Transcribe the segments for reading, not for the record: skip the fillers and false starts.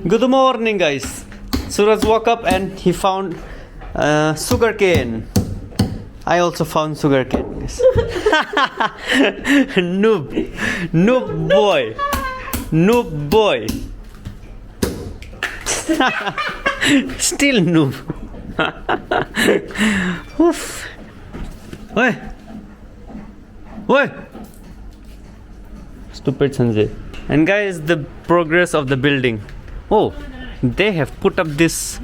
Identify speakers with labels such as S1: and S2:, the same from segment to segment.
S1: Good morning, guys. Suraj woke up and he found sugar cane. I also found sugar cane. noob boy. Still noob. Oof. Oi. Stupid Sanjay. And guys, the progress of the building. Oh, they have put up this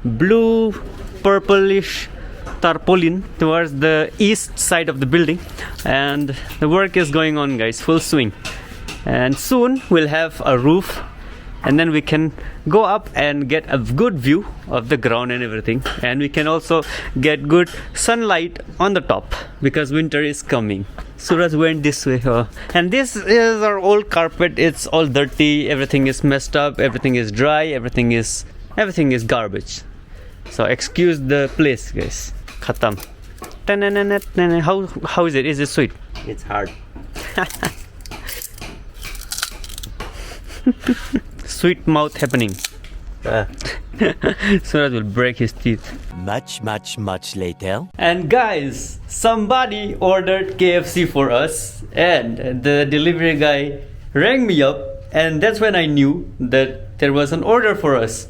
S1: blue purplish tarpaulin towards the east side of the building, and the work is going on, guys, full swing. And soon we'll have a roof, and then we can go up and get a good view of the ground and everything, and we can also get good sunlight on the top because winter is coming. Suraj went this way, and this is our old carpet. It's all dirty, everything is messed up, everything is dry, everything is garbage. So excuse the place, guys. Khatam. How is it? Is it sweet?
S2: It's hard.
S1: Sweet mouth happening. Suraj will break his teeth.
S2: Much later.
S1: And guys, somebody ordered KFC for us, and the delivery guy rang me up, and that's when I knew that there was an order for us.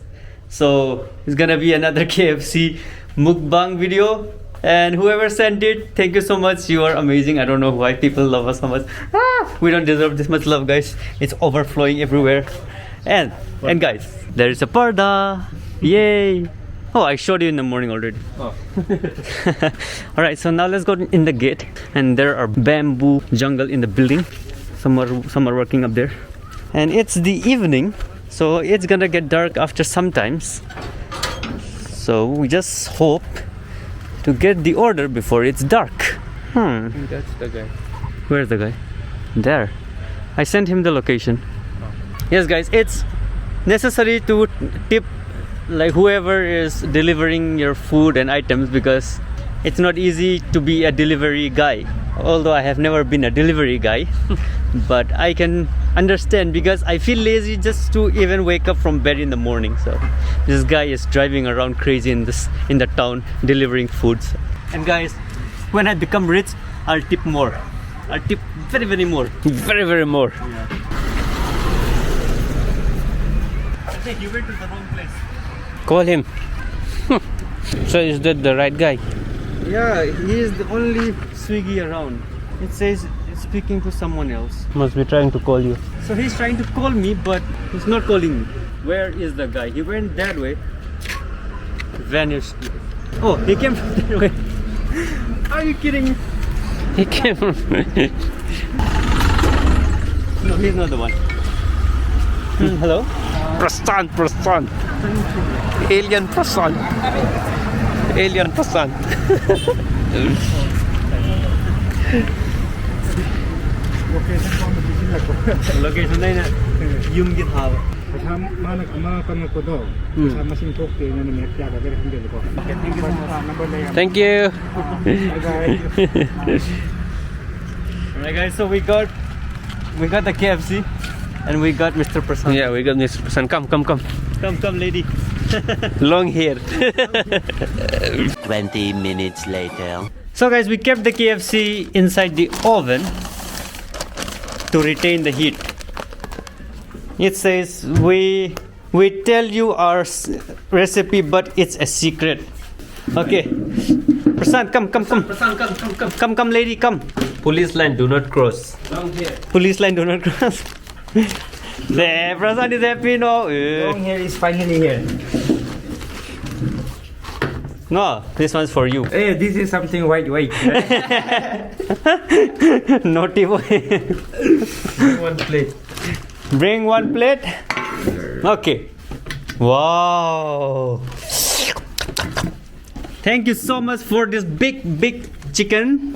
S1: So it's gonna be another KFC mukbang video, and whoever sent it, thank you so much. You are amazing. I don't know why people love us so much. We don't deserve this much love, guys. It's overflowing everywhere. And guys, there is a parda. Yay. Oh, I showed you in the morning already.
S3: Oh.
S1: Alright, so now let's go in the gate, and there are bamboo jungle in the building. Some are working up there, and it's the evening, so it's gonna get dark after some times. So we just hope to get the order before it's dark.
S3: That's the guy.
S1: Where's the guy? There. I sent him the location. Yes, guys, it's necessary to tip like whoever is delivering your food and items, because it's not easy to be a delivery guy. Although I have never been a delivery guy, but I can understand, because I feel lazy just to even wake up from bed in the morning. So this guy is driving around crazy in the town delivering foods. And guys, when I become rich, I'll tip more. I'll tip very more. Very more.
S3: Yeah.
S1: I think you went to the wrong place.
S3: Call him. So is that the right guy?
S1: Yeah, he is the only Swiggy around. It says it's speaking to someone else.
S3: Must be trying to call you.
S1: So he's trying to call me, but he's not calling me. Where is the guy? He went that way. Vanished. Oh, he came from that way. Are you kidding me?
S3: He came from...
S1: No, he's not the one. Hello?
S3: Prasan. Alien Prasan.
S1: Location na yun. Yung githawa.
S3: Thank you.
S1: Alright, guys, so we got the KFC, and we got Mr. Prasan.
S3: Yeah, we got Mr. Prasan. Come,
S1: lady.
S3: long hair.
S2: 20 minutes later.
S1: So guys, we kept the KFC inside the oven to retain the heat. It says we tell you our recipe, but it's a secret. Okay, Prasan, come.
S3: Prasan,
S1: Come, lady, come.
S3: Police line, do not cross.
S1: Long hair. Police line, do not cross. There, Prasan is happy now.
S3: Long hair is finally here.
S1: No, this one's for you.
S3: Hey, this is something white.
S1: Naughty boy.
S3: One plate.
S1: Bring one plate. Okay. Wow. Thank you so much for this big chicken.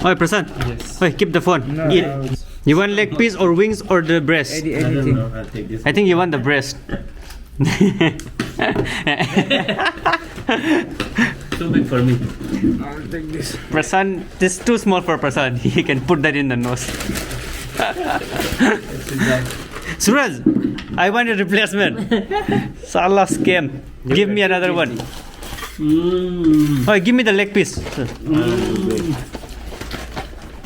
S1: Oi, Prasan.
S3: Yes.
S1: Oi, keep the phone.
S3: No,
S1: Eat. You want leg piece or wings or the breast?
S3: Anything.
S2: I'll take this.
S1: I think you want the breast.
S3: Too big for me. I'll take this.
S1: Prasan, this is too small for Prasan. He can put that in the nose. Suraj, I want a replacement. Salah scam. Give me another one. Oh, give me the leg piece.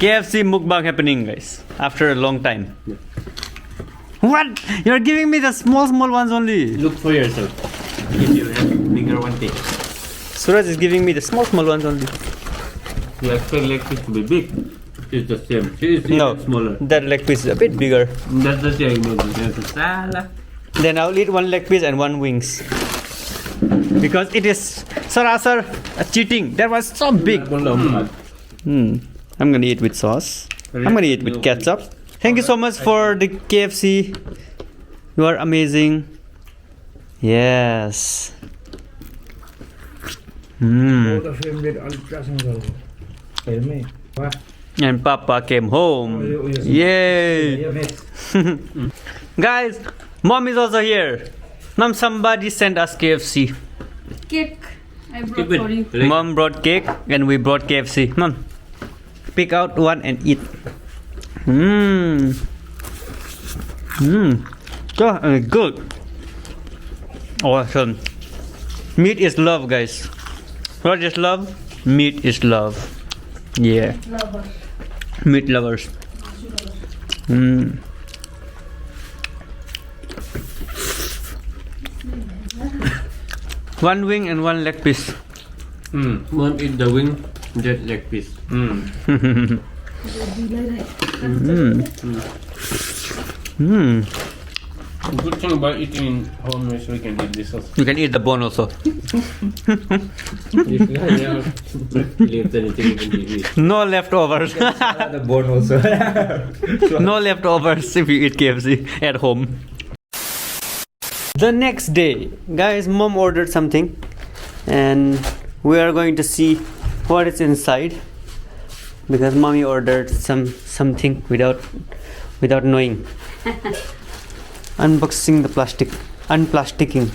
S1: KFC mukbang happening, guys. After a long time. What? You're giving me the small ones only.
S3: Look for yourself. If you have bigger one, take.
S1: Suraj is giving me the small ones only.
S3: You expect leg piece to be big. It's the same. It's
S1: No,
S3: even smaller.
S1: that leg piece is a bit bigger.
S3: That's the thing. There's a salad.
S1: Then I'll eat one leg piece and one wings. Because it is sarasar cheating. That was so big. I'm gonna eat with sauce. I'm gonna eat with ketchup. Thank you so much for the KFC. You are amazing. Yes. And Papa came home. Yay. Guys, Mom is also here. Mom, somebody sent us KFC.
S4: Cake. I brought for you.
S1: Mom brought cake and we brought KFC. Mom, pick out one and eat. Good. Awesome. Meat is love, guys. What is love? Meat is love. Yeah. Meat lovers. One wing and one leg piece.
S3: Mom eat the wing, that leg piece. Good thing about eating in home is we can eat this also.
S1: You can eat the bone also.
S3: If you have left anything, you can eat it.
S1: No leftovers.
S5: The bone also.
S1: No leftovers if you eat KFC at home. The next day, guys, Mom ordered something and we are going to see what is inside because Mommy ordered something without knowing. Unboxing the plastic, unplasticking.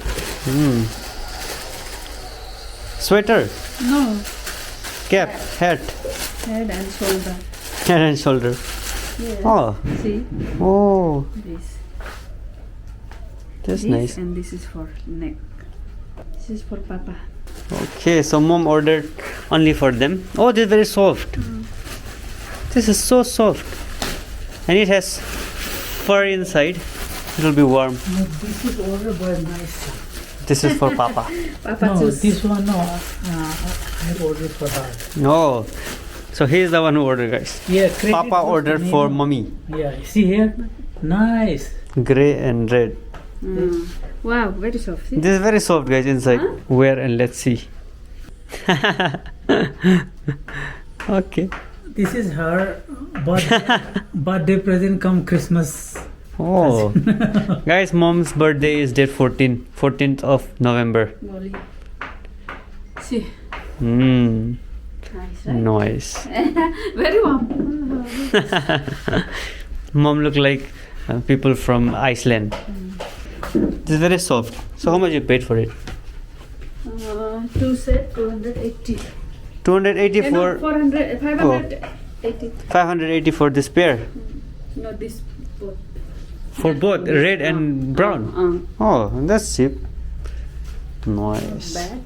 S1: Sweater,
S4: No.
S1: cap, hat,
S4: Head and shoulder.
S1: head and shoulder.
S4: Yeah.
S1: Oh,
S4: See?
S1: oh,
S4: This.
S1: that's
S4: This
S1: nice.
S4: and this is for neck. This is for Papa.
S1: Okay, so Mom ordered only for them. Oh, this is very soft. This is so soft. And it has fur inside. It will be warm.
S6: No, this is ordered by my son.
S1: This is for Papa.
S4: Papa
S6: No,
S4: choose.
S6: this one, no. I ordered for that.
S1: No. So he is the one who ordered, guys.
S6: Yeah, credit
S1: Papa
S6: was
S1: ordered
S6: the
S1: for
S6: name.
S1: Mommy.
S6: Yeah, see here? Nice.
S1: Grey and red.
S4: Wow, very soft. See?
S1: This is very soft, guys, inside.
S4: Huh?
S1: Wear and let's see. Okay.
S6: This is her birthday present come Christmas.
S1: Oh. Guys, Mom's birthday is date 14th of November.
S4: Molly. See?
S1: Nice.
S4: Nice, right? Very warm.
S1: Mom look like people from Iceland. This is very soft. So how much you paid for it?
S4: Two set 280.
S1: 280
S4: No,
S1: for
S4: 400, 580.
S1: 580 for this pair.
S4: No, this both.
S1: For both red and brown. Oh, that's cheap. Nice.
S4: Bad.